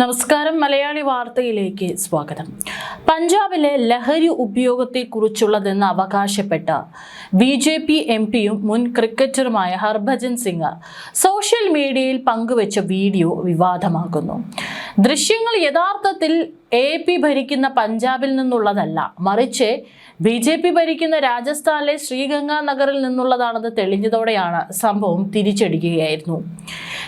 നമസ്കാരം മലയാളി വാർത്തയിലേക്ക് സ്വാഗതം. പഞ്ചാബിലെ ലഹരി ഉപയോഗത്തെക്കുറിച്ചുള്ളതെന്ന് അവകാശപ്പെട്ട ബിജെപി എംപിയും മുൻ ക്രിക്കറ്ററുമായ ഹർഭജൻ സിംഗ് സോഷ്യൽ മീഡിയയിൽ പങ്കുവച്ച വീഡിയോ വിവാദമാകുന്നു. ദൃശ്യങ്ങൾ യഥാർത്ഥത്തിൽ AP ഭരിക്കുന്ന പഞ്ചാബിൽ നിന്നുള്ളതല്ല, മറിച്ച് BJP ഭരിക്കുന്ന രാജസ്ഥാനിലെ ശ്രീഗംഗാനഗറിൽ നിന്നുള്ളതാണെന്ന് തെളിഞ്ഞതോടെയാണ് സംഭവം തിരിച്ചടിക്കുകയായിരുന്നു.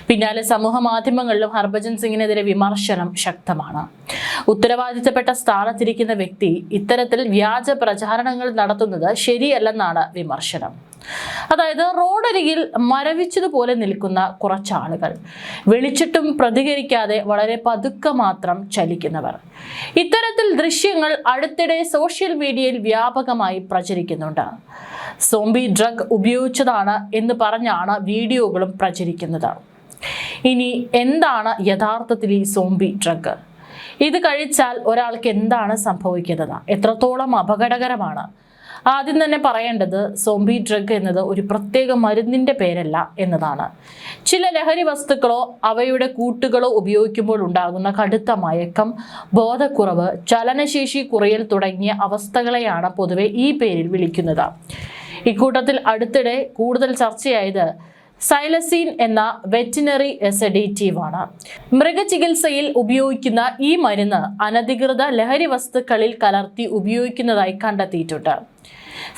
പിന്നാലെ സമൂഹ മാധ്യമങ്ങളിലും ഹർഭജൻ സിംഗിനെതിരെ വിമർശനം ശക്തമാണ്. ഉത്തരവാദിത്തപ്പെട്ട സ്ഥാനത്തിരിക്കുന്ന വ്യക്തി ഇത്തരത്തിൽ വ്യാജ പ്രചാരണങ്ങൾ നടത്തുന്നത് ശരിയല്ലെന്നാണ് വിമർശനം. അതായത് റോഡരികിൽ മരവിച്ചതുപോലെ നിൽക്കുന്ന കുറച്ചാളുകൾ, വിളിച്ചിട്ടും പ്രതികരിക്കാതെ വളരെ പതുക്കെ മാത്രം ചലിക്കുന്നവർ. ഇത്തരത്തിൽ ദൃശ്യങ്ങൾ അടുത്തിടെ സോഷ്യൽ മീഡിയയിൽ വ്യാപകമായി പ്രചരിക്കുന്നുണ്ട്. സോംബി ഡ്രഗ് ഉപയോഗിച്ചതാണ് എന്ന് പറഞ്ഞാണ് വീഡിയോകളും പ്രചരിക്കുന്നത്. ഇനി എന്താണ് യഥാർത്ഥത്തിൽ ഈ സോംബി ഡ്രഗ്? ഇത് കഴിച്ചാൽ ഒരാൾക്ക് എന്താണ് സംഭവിക്കുന്നത്? എത്രത്തോളം അപകടകരമാണ്? ആദ്യം തന്നെ പറയേണ്ടത്, സോംബി ഡ്രഗ് എന്നത് ഒരു പ്രത്യേക മരുന്നിന്റെ പേരല്ല എന്നതാണ്. ചില ലഹരി വസ്തുക്കളോ അവയുടെ കൂട്ടുകളോ ഉപയോഗിക്കുമ്പോൾ ഉണ്ടാകുന്ന കടുത്ത മയക്കം, ബോധക്കുറവ്, ചലനശേഷി കുറയൽ തുടങ്ങിയ അവസ്ഥകളെയാണ് പൊതുവെ ഈ പേരിൽ വിളിക്കുന്നത്. ഇക്കൂട്ടത്തിൽ അടുത്തിടെ കൂടുതൽ ചർച്ചയായത് സൈലസീൻ എന്ന വെറ്റിനറി സെഡേറ്റീവ് ആണ്. മൃഗചികിത്സയിൽ ഉപയോഗിക്കുന്ന ഈ മരുന്ന് അനധികൃത ലഹരി വസ്തുക്കളിൽ കലർത്തി ഉപയോഗിക്കുന്നതായി കണ്ടെത്തിയിട്ടുണ്ട്.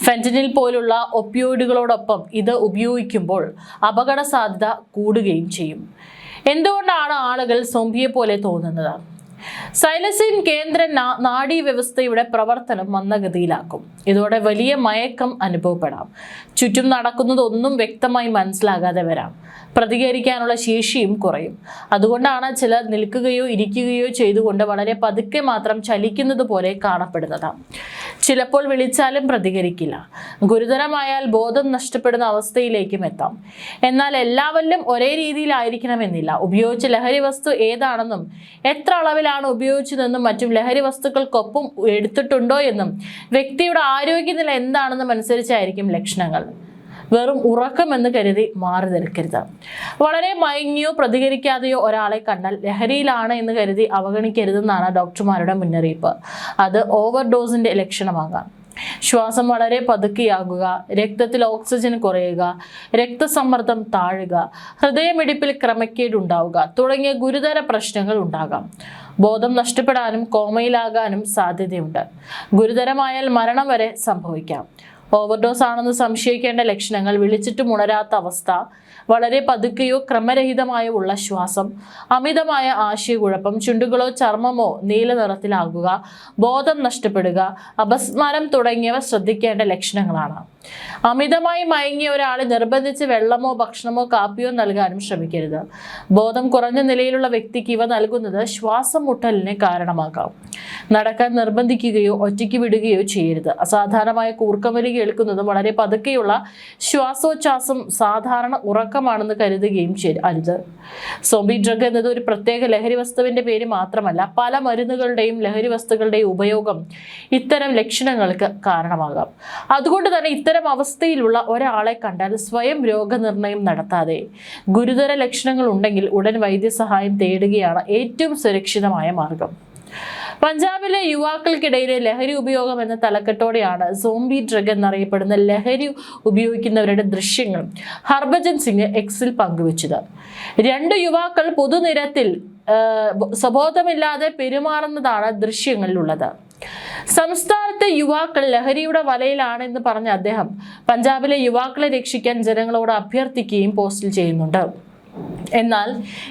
ഫെന്റനിൽ പോലുള്ള ഒപ്പിയോയിഡുകളോടൊപ്പം ഇത് ഉപയോഗിക്കുമ്പോൾ അപകട സാധ്യത കൂടുകയും ചെയ്യും. എന്തുകൊണ്ടാണ് ആളുകൾ സോംബിയെ പോലെ തോന്നുന്നത്? സൈലസീൻ കേന്ദ്ര നാഡീവ്യവസ്ഥയുടെ പ്രവർത്തനം മന്ദഗതിയിലാക്കും. ഇതോടെ വലിയ മയക്കം അനുഭവപ്പെടാം. ചുറ്റും നടക്കുന്നതൊന്നും വ്യക്തമായി മനസ്സിലാകാതെ വരാം. പ്രതികരിക്കാനുള്ള ശേഷിയും കുറയും. അതുകൊണ്ടാണ് ചിലർ നിൽക്കുകയോ ഇരിക്കുകയോ ചെയ്തുകൊണ്ട് വളരെ പതുക്കെ മാത്രം ചലിക്കുന്നത് പോലെ കാണപ്പെടുന്നത്. ചിലപ്പോൾ വിളിച്ചാലും പ്രതികരിക്കില്ല. ഗുരുതരമായാൽ ബോധം നഷ്ടപ്പെടുന്ന അവസ്ഥയിലേക്കും എത്താം. എന്നാൽ എല്ലാവരിലും ഒരേ രീതിയിലായിരിക്കണമെന്നില്ല. ഉപയോഗിച്ച ലഹരി വസ്തു ഏതാണെന്നും എത്ര അളവിലാണ് ഉപയോഗിച്ചതെന്നും മറ്റും ലഹരി വസ്തുക്കൾക്കൊപ്പം എടുത്തിട്ടുണ്ടോ എന്നും വ്യക്തിയുടെ ആരോഗ്യനില എന്താണെന്നും അനുസരിച്ചായിരിക്കും ലക്ഷണങ്ങൾ. വെറും ഉറക്കമെന്ന് കരുതി മാറി നിൽക്കരുത്. വളരെ മയങ്ങിയോ പ്രതികരിക്കാതെയോ ഒരാളെ കണ്ടാൽ ലഹരിയിലാണ് എന്ന് കരുതി അവഗണിക്കരുതെന്നാണ് ഡോക്ടർമാരുടെ മുന്നറിയിപ്പ്. അത് ഓവർഡോസിന്റെ ലക്ഷണമാകാം. ശ്വാസം വളരെ പതുക്കെയാകുക, രക്തത്തിൽ ഓക്സിജൻ കുറയുക, രക്തസമ്മർദ്ദം താഴുക, ഹൃദയമിടിപ്പിൽ ക്രമക്കേടുണ്ടാവുക തുടങ്ങിയ ഗുരുതര പ്രശ്നങ്ങൾ ഉണ്ടാകാം. ബോധം നഷ്ടപ്പെടാനും കോമയിലാകാനും സാധ്യതയുണ്ട്. ഗുരുതരമായാൽ മരണം വരെ സംഭവിക്കാം. ഓവർഡോസ് ആണെന്ന് സംശയിക്കേണ്ട ലക്ഷണങ്ങൾ: വിളിച്ചിട്ടും ഉണരാത്ത അവസ്ഥ, വളരെ പതുക്കെയോ ക്രമരഹിതമായോ ഉള്ള ശ്വാസം, അമിതമായ ആശയക്കുഴപ്പം, ചുണ്ടുകളോ ചർമ്മമോ നീല നിറത്തിലാകുക, ബോധം നഷ്ടപ്പെടുക, അപസ്മാരം തുടങ്ങിയവ ശ്രദ്ധിക്കേണ്ട ലക്ഷണങ്ങളാണ്. അമിതമായി മയങ്ങിയ ഒരാളെ നിർബന്ധിച്ച് വെള്ളമോ ഭക്ഷണമോ കാപ്പിയോ നൽകാനും ശ്രമിക്കരുത്. ബോധം കുറഞ്ഞ നിലയിലുള്ള വ്യക്തിക്ക് ഇവ നൽകുന്നത് ശ്വാസം മുട്ടലിന് കാരണമാകാം. നടക്കാൻ നിർബന്ധിക്കുകയോ ഒറ്റയ്ക്ക് വിടുകയോ ചെയ്യരുത്. അസാധാരണമായ കൂർക്കമലി കേൾക്കുന്നതും വളരെ പതുക്കെയുള്ള ശ്വാസോച്ഛ്വാസം സാധാരണ ഉറക്കമാണെന്ന് കരുതുകയും അരുത്. സോംബി ഡ്രഗ് എന്നത് ഒരു പ്രത്യേക ലഹരി വസ്തുവിന്റെ പേര് മാത്രമല്ല, പല മരുന്നുകളുടെയും ലഹരി വസ്തുക്കളുടെയും ഉപയോഗം ഇത്തരം ലക്ഷണങ്ങൾക്ക് കാരണമാകാം. അതുകൊണ്ട് തന്നെ ഇത്തരം അവസ്ഥയിലുള്ള ഒരാളെ കണ്ടാൽ സ്വയം രോഗനിർണയം നടത്താതെ ഗുരുതര ലക്ഷണങ്ങൾ ഉണ്ടെങ്കിൽ ഉടൻ വൈദ്യസഹായം തേടുകയാണ് ഏറ്റവും സുരക്ഷിതമായ മാർഗം. പഞ്ചാബിലെ യുവാക്കൾക്കിടയിലെ ലഹരി ഉപയോഗം എന്ന തലക്കെട്ടോടെയാണ് സോംബി ഡ്രഗ് എന്നറിയപ്പെടുന്ന ലഹരി ഉപയോഗിക്കുന്നവരുടെ ദൃശ്യങ്ങൾ ഹർഭജൻ സിംഗ് എക്സിൽ പങ്കുവച്ചത്. 2 യുവാക്കൾ പൊതുനിരത്തിൽ സ്വബോധമില്ലാതെ പെരുമാറുന്നതാണ് ദൃശ്യങ്ങളിലുള്ളത്. സംസ്ഥാനത്തെ യുവാക്കൾ ലഹരിയുടെ വലയിലാണെന്ന് പറഞ്ഞ അദ്ദേഹം പഞ്ചാബിലെ യുവാക്കളെ രക്ഷിക്കാൻ ജനങ്ങളോട് അഭ്യർത്ഥിക്കുകയും പോസ്റ്റിൽ ചെയ്യുന്നുണ്ട്. എന്നാൽ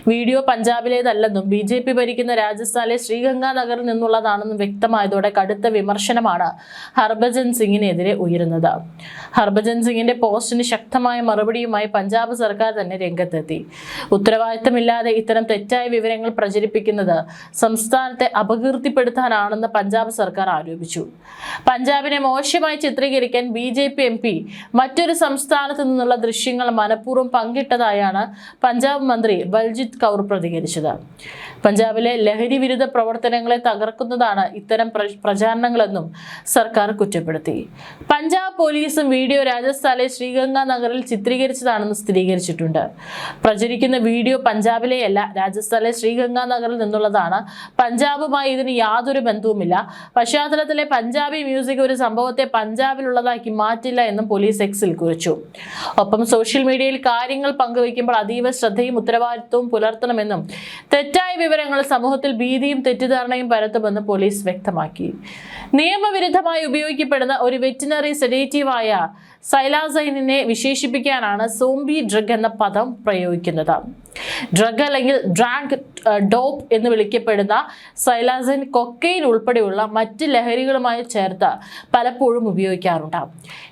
വീഡിയോ പഞ്ചാബിലേതല്ലെന്നും BJP ഭരിക്കുന്ന രാജസ്ഥാനിലെ ശ്രീഗംഗാനഗറിൽ നിന്നുള്ളതാണെന്നും വ്യക്തമായതോടെ കടുത്ത വിമർശനമാണ് ഹർഭജൻ സിംഗിനെതിരെ ഉയരുന്നത്. ഹർഭജൻ സിംഗിന്റെ പോസ്റ്റിന് ശക്തമായ മറുപടിയുമായി പഞ്ചാബ് സർക്കാർ തന്നെ രംഗത്തെത്തി. ഉത്തരവാദിത്തമില്ലാതെ ഇത്തരം തെറ്റായ വിവരങ്ങൾ പ്രചരിപ്പിക്കുന്നത് സംസ്ഥാനത്തെ അപകീർത്തിപ്പെടുത്താനാണെന്ന് പഞ്ചാബ് സർക്കാർ ആരോപിച്ചു. പഞ്ചാബിനെ മോശമായി ചിത്രീകരിക്കാൻ BJP MP മറ്റൊരു സംസ്ഥാനത്ത് നിന്നുള്ള ദൃശ്യങ്ങൾ മനഃപൂർവ്വം പങ്കിട്ടതായാണ് പഞ്ചാബ് മന്ത്രി ബൽജിത് കൗർ പ്രതികരിച്ചത്. പഞ്ചാബിലെ ലഹരി വിരുദ്ധ പ്രവർത്തനങ്ങളെ തകർക്കുന്നതാണ് ഇത്തരം പ്രചാരണങ്ങളെന്നും സർക്കാർ കുറ്റപ്പെടുത്തി. പഞ്ചാബ് പോലീസും വീഡിയോ രാജസ്ഥാനിലെ ശ്രീഗംഗാ നഗറിൽ ചിത്രീകരിച്ചതാണെന്ന് സ്ഥിരീകരിച്ചിട്ടുണ്ട്. പ്രചരിക്കുന്ന വീഡിയോ പഞ്ചാബിലെയല്ല, രാജസ്ഥാനിലെ ശ്രീഗംഗാ നഗറിൽ നിന്നുള്ളതാണ്. പഞ്ചാബുമായി ഇതിന് യാതൊരു ബന്ധവുമില്ല. പശ്ചാത്തലത്തിലെ പഞ്ചാബി മ്യൂസിക് ഒരു സംഭവത്തെ പഞ്ചാബിലുള്ളതാക്കി മാറ്റില്ല എന്നും പോലീസ് എക്സിൽ കുറിച്ചു. ഒപ്പം സോഷ്യൽ മീഡിയയിൽ കാര്യങ്ങൾ പങ്കുവയ്ക്കുമ്പോൾ അതീവ ശ്രദ്ധയും ഉത്തരവാദിത്വവും പുലർത്തണമെന്നും തെറ്റായ വിവരങ്ങൾ സമൂഹത്തിൽ ഭീതിയും തെറ്റിദ്ധാരണയും പരത്തുമെന്ന് പോലീസ് വ്യക്തമാക്കി. നിയമവിരുദ്ധമായി ഉപയോഗിക്കപ്പെടുന്ന ഒരു വെറ്റിനറി സെഡേറ്റീവായ സൈലാസൈനിനെ വിശേഷിപ്പിക്കാനാണ് സോംബി ഡ്രഗ് എന്ന പദം പ്രയോഗിക്കുന്നത്. ഡ്രഗ് അല്ലെങ്കിൽ ഡ്രാഗ് ഡോപ്പ് എന്ന് വിളിക്കപ്പെടുന്ന സൈലാസൈൻ കൊക്കൈൻ ഉൾപ്പെടെയുള്ള മറ്റ് ലഹരികളുമായി ചേർത്ത് പലപ്പോഴും ഉപയോഗിക്കാറുണ്ട്.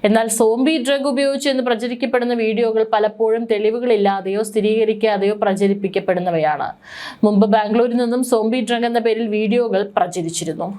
എന്നാൽ സോംബി ഡ്രഗ് ഉപയോഗിച്ച് എന്ന് പ്രചരിക്കപ്പെടുന്ന വീഡിയോകൾ പലപ്പോഴും തെളിവുകളില്ലാതെയോ സ്ഥിരീകരിക്കാതെയോ പ്രചരിപ്പിക്കപ്പെടുന്നവയാണ്. മുമ്പ് ബാംഗ്ലൂരിൽ നിന്നും സോംബി ഡ്രഗ് എന്ന പേരിൽ വീഡിയോകൾ പ്രചരിച്ചിരുന്നു.